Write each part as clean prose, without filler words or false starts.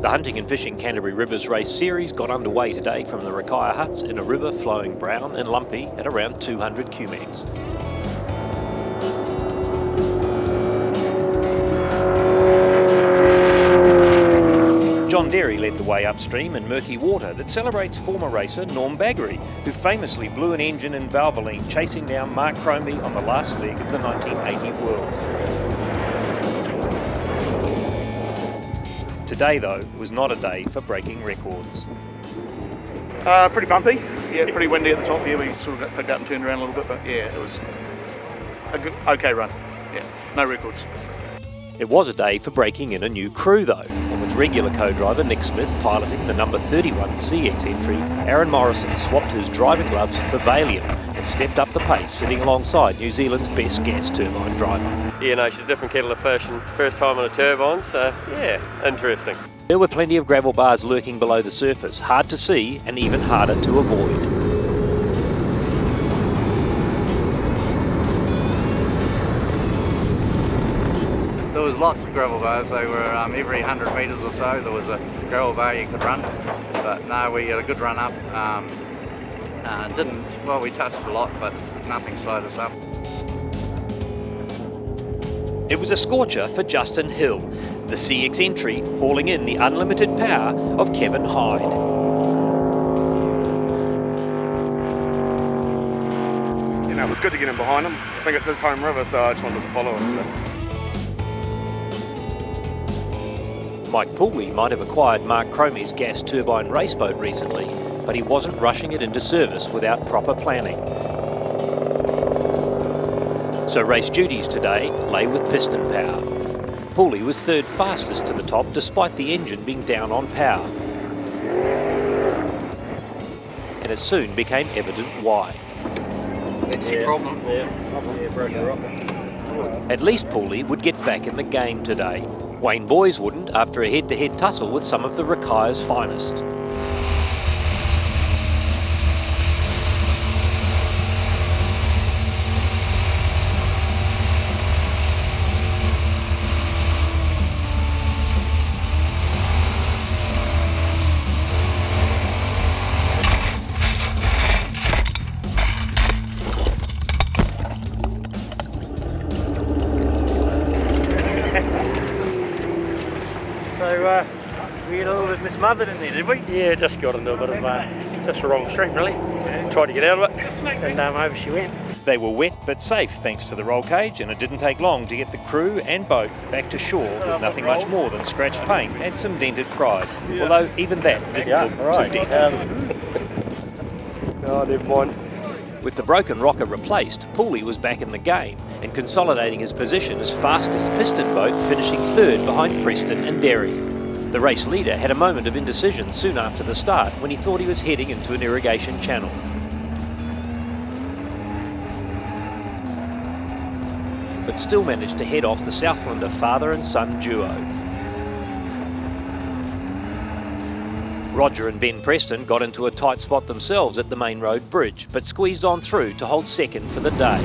The Hunting and Fishing Canterbury Rivers Race Series got underway today from the Rakaia huts in a river flowing brown and lumpy at around 200 cumecs. John Derry led the way upstream in murky water that celebrates former racer Norm Baggery, who famously blew an engine in Valvoline chasing down Mark Cromie on the last leg of the 1980 Worlds. Today, though, was not a day for breaking records. Pretty bumpy, yeah, pretty windy at the top here. We sort of got picked up and turned around a little bit, but yeah, it was a good, okay run. Yeah, no records. It was a day for breaking in a new crew, though, and with regular co-driver Nick Smith piloting the number 31 CX entry, Aaron Morrison swapped his driving gloves for Valium and stepped up the pace, sitting alongside New Zealand's best gas turbine driver. Yeah, no, she's a different kettle of fish and first time on a turbine, so yeah, interesting. There were plenty of gravel bars lurking below the surface, hard to see and even harder to avoid. There was lots of gravel bars. They were every 100 metres or so there was a gravel bar you could run, but no, we had a good run up. Well, we touched a lot, but nothing slowed us up. It was a scorcher for Justin Hill, the CX entry hauling in the unlimited power of Kevin Hyde. You know, it was good to get in behind him. I think it's his home river, so I just wanted to follow him. So. Mike Pooley might have acquired Mark Cromie's gas turbine race boat recently, but he wasn't rushing it into service without proper planning. So race duties today lay with piston power. Pooley was third fastest to the top despite the engine being down on power. And it soon became evident why. That's the problem. At least Pooley would get back in the game today. Wayne Boys wouldn't after a head-to-head tussle with some of the Rakaia's finest. So we had a little bit mismothered in there, did we? Yeah, just got into a bit of just the wrong stream really. Tried to get out of it and over she went. They were wet but safe thanks to the roll cage, and it didn't take long to get the crew and boat back to shore with nothing much more than scratched paint and some dented pride, although even that didn't look too dented. Oh, never mind. With the broken rocker replaced, Pooley was back in the game and consolidating his position as fastest piston boat, finishing third behind Preston and Derry. The race leader had a moment of indecision soon after the start when he thought he was heading into an irrigation channel. But still managed to head off the Southlander father and son duo. Roger and Ben Preston got into a tight spot themselves at the main road bridge, but squeezed on through to hold second for the day.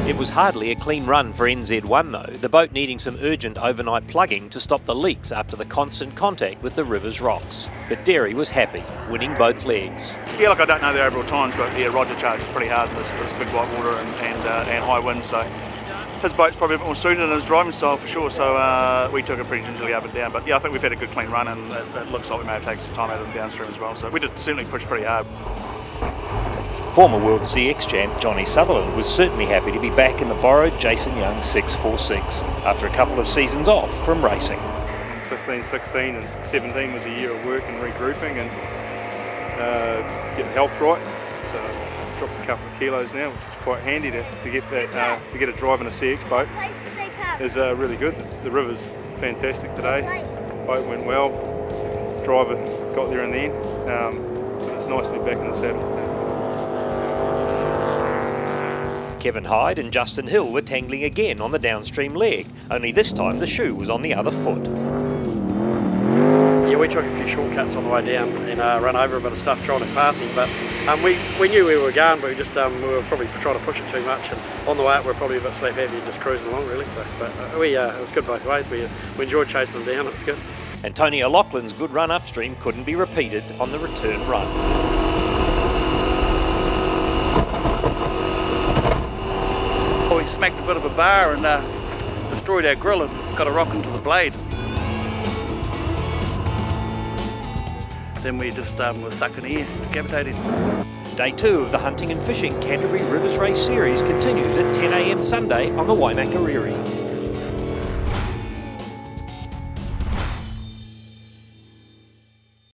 It was hardly a clean run for NZ1 though, the boat needing some urgent overnight plugging to stop the leaks after the constant contact with the river's rocks. But Derry was happy, winning both legs. Yeah, look, I don't know the overall times, but yeah, Roger charges pretty hard in this big white water and high wind, so his boat's probably a bit more suited in his driving style for sure, so we took it pretty gingerly up and down. But yeah, I think we've had a good clean run, and it looks like we may have taken some time out of them downstream as well, so we did certainly push pretty hard. Former World CX champ Johnny Sutherland was certainly happy to be back in the borrowed Jason Young 646 after a couple of seasons off from racing. 15, 16 and 17 was a year of work and regrouping and getting health right. So dropped a couple of kilos now, which is quite handy to get that to get a drive in a CX boat. Is really good. The river's fantastic today. Boat went well. Driver got there in the end. But it's nice to be back in the saddle. Kevin Hyde and Justin Hill were tangling again on the downstream leg, only this time the shoe was on the other foot. Yeah, we took a few shortcuts on the way down and run over a bit of stuff trying to pass him, but we knew where we were going, but we were probably trying to push it too much, and on the way up we were probably a bit slap happy and just cruising along really. So, but it was good both ways. We enjoyed chasing them down. It was good. And Tony O'Loughlin's good run upstream couldn't be repeated on the return run. We smacked a bit of a bar and destroyed our grill and got a rock into the blade. Then we just were sucking air, decapitating. Day 2 of the Hunting and Fishing Canterbury Rivers Race Series continues at 10 AM Sunday on the Waimakariri.